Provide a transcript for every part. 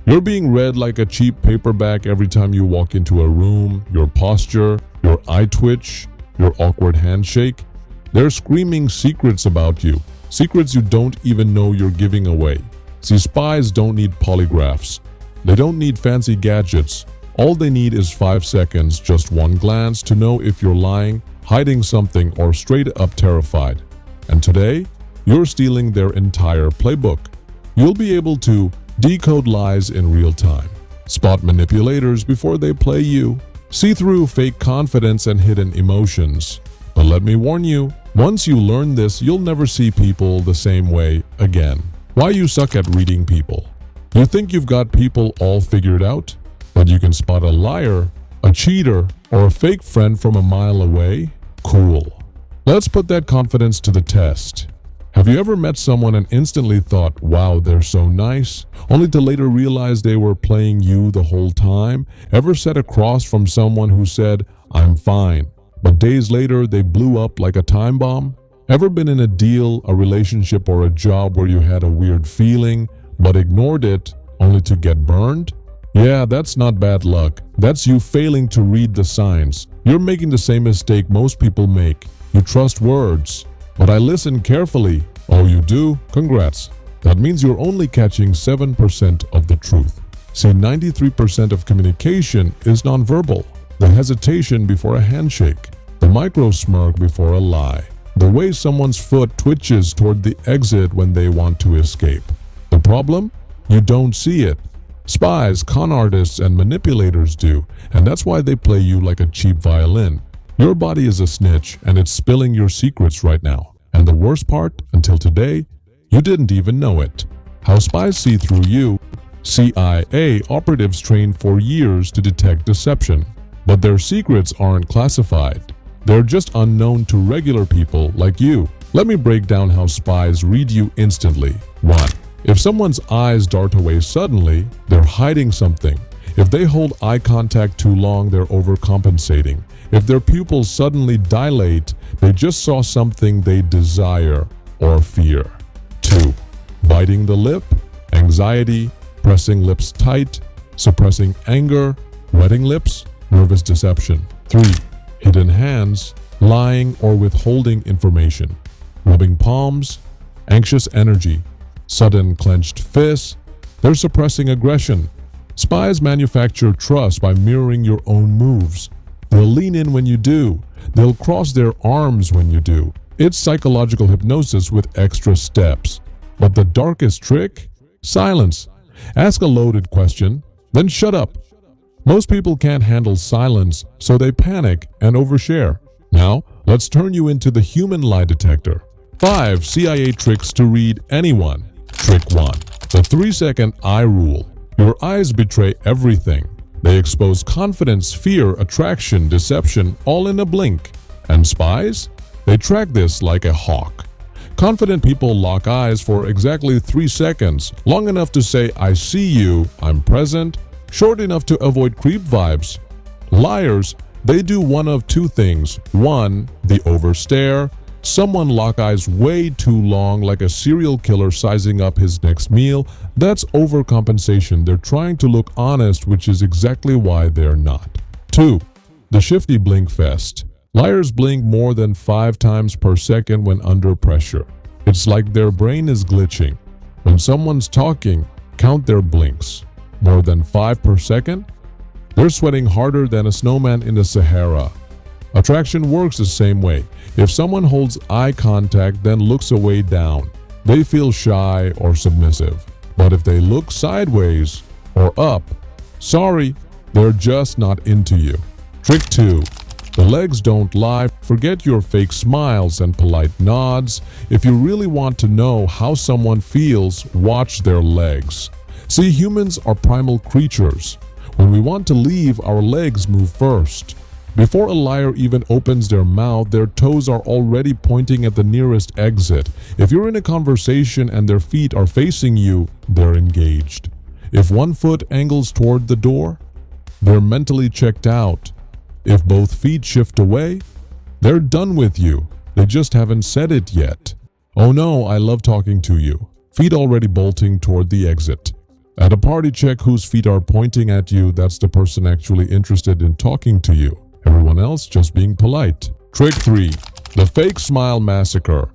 You're being read like a cheap paperback every time you walk into a room, your posture, your eye twitch, your awkward handshake. They're screaming secrets about you, secrets you don't even know you're giving away. See, spies don't need polygraphs. They don't need fancy gadgets. All they need is 5 seconds, just one glance to know if you're lying, hiding something, or straight up terrified. And today, you're stealing their entire playbook. You'll be able to decode lies in real time, spot manipulators before they play you, see through fake confidence and hidden emotions. But let me warn you, once you learn this, you'll never see people the same way again. Why you suck at reading people? You think you've got people all figured out? That you can spot a liar, a cheater, or a fake friend from a mile away? Cool. Let's put that confidence to the test. Have you ever met someone and instantly thought, wow, they're so nice, only to later realize they were playing you the whole time? Ever sat across from someone who said, I'm fine, but days later they blew up like a time bomb? Ever been in a deal, a relationship, or a job where you had a weird feeling, but ignored it only to get burned? Yeah, that's not bad luck. That's you failing to read the signs. You're making the same mistake most people make. You trust words. But I listen carefully. Oh, you do? Congrats. That means you're only catching 7% of the truth. See, 93% of communication is nonverbal. The hesitation before a handshake. The micro smirk before a lie. The way someone's foot twitches toward the exit when they want to escape. The problem? You don't see it. Spies, con artists, and manipulators do, and that's why they play you like a cheap violin. Your body is a snitch, and it's spilling your secrets right now. And the worst part, until today, you didn't even know it. How spies see through you. CIA operatives trained for years to detect deception, but their secrets aren't classified. They're just unknown to regular people like you. Let me break down how spies read you instantly. 1. If someone's eyes dart away suddenly, they're hiding something. If they hold eye contact too long, they're overcompensating. If their pupils suddenly dilate, they just saw something they desire or fear. 2. Biting the lip, anxiety, pressing lips tight, suppressing anger, wetting lips, nervous deception. 3. Hidden hands, lying or withholding information, rubbing palms, anxious energy, sudden clenched fists. They're suppressing aggression. Spies manufacture trust by mirroring your own moves. They'll lean in when you do. They'll cross their arms when you do. It's psychological hypnosis with extra steps. But the darkest trick? Silence. Ask a loaded question, then shut up. Most people can't handle silence, so they panic and overshare. Now, let's turn you into the human lie detector. 5 CIA tricks to read anyone. Trick 1. The 3-second eye rule. Your eyes betray everything. They expose confidence, fear, attraction, deception, all in a blink. And spies? They track this like a hawk. Confident people lock eyes for exactly 3 seconds, long enough to say, I see you, I'm present, short enough to avoid creep vibes. Liars, they do one of 2 things. 1, the overstare. Someone lock eyes way too long, like a serial killer sizing up his next meal. That's overcompensation. They're trying to look honest, which is exactly why they're not. 2. The shifty blink fest. Liars blink more than 5 times per second when under pressure. It's like their brain is glitching. When someone's talking, count their blinks. More than 5 per second? They're sweating harder than a snowman in the Sahara. Attraction works the same way. If someone holds eye contact then looks away down, they feel shy or submissive. But if they look sideways or up, sorry, they're just not into you. Trick 2. The legs don't lie. Forget your fake smiles and polite nods. If you really want to know how someone feels, watch their legs. See, humans are primal creatures. When we want to leave, our legs move first. Before a liar even opens their mouth, their toes are already pointing at the nearest exit. If you're in a conversation and their feet are facing you, they're engaged. If one foot angles toward the door, they're mentally checked out. If both feet shift away, they're done with you. They just haven't said it yet. Oh no, I love talking to you. Feet already bolting toward the exit. At a party, check whose feet are pointing at you. That's the person actually interested in talking to you. Everyone else just being polite. Trick 3. The fake smile massacre.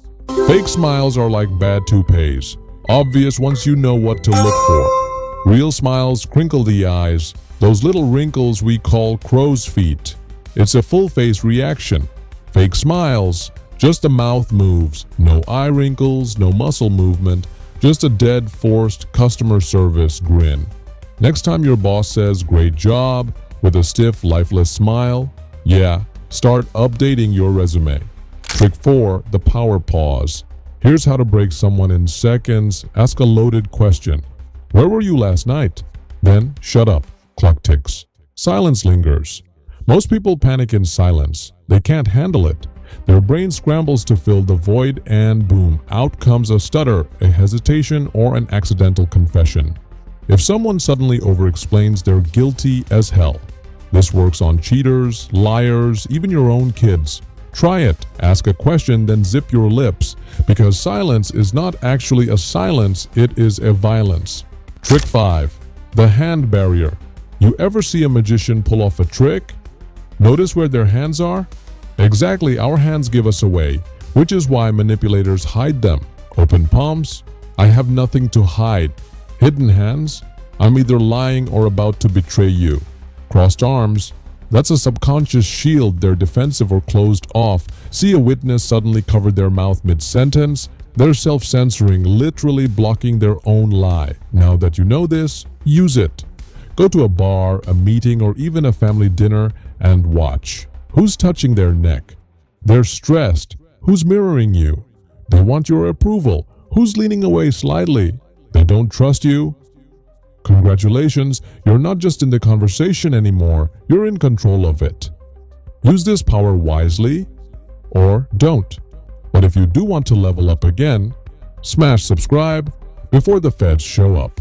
Fake smiles are like bad toupees. Obvious once you know what to look for. Real smiles crinkle the eyes. Those little wrinkles we call crow's feet. It's a full face reaction. Fake smiles, just the mouth moves. No eye wrinkles, no muscle movement. Just a dead, forced customer service grin. Next time your boss says, "Great job," with a stiff, lifeless smile, yeah, start updating your resume. Trick 4. The power pause. Here's how to break someone in seconds. Ask a loaded question. Where were you last night? Then, shut up. Clock ticks. Silence lingers. Most people panic in silence. They can't handle it. Their brain scrambles to fill the void and boom, out comes a stutter, a hesitation, or an accidental confession. If someone suddenly over-explains, they're guilty as hell. This works on cheaters, liars, even your own kids. Try it. Ask a question, then zip your lips, because silence is not actually a silence, it is a violence. Trick 5. The hand barrier. You ever see a magician pull off a trick? Notice where their hands are? Exactly, our hands give us away, which is why manipulators hide them. Open palms, I have nothing to hide. Hidden hands, I'm either lying or about to betray you. Crossed arms, that's a subconscious shield, they're defensive or closed off. See a witness suddenly cover their mouth mid-sentence? They're self-censoring, literally blocking their own lie. Now that you know this, use it. Go to a bar, a meeting, or even a family dinner and watch. Who's touching their neck? They're stressed. Who's mirroring you? They want your approval. Who's leaning away slightly? They don't trust you. Congratulations, you're not just in the conversation anymore, you're in control of it. Use this power wisely or don't. But if you do want to level up again, smash subscribe before the feds show up.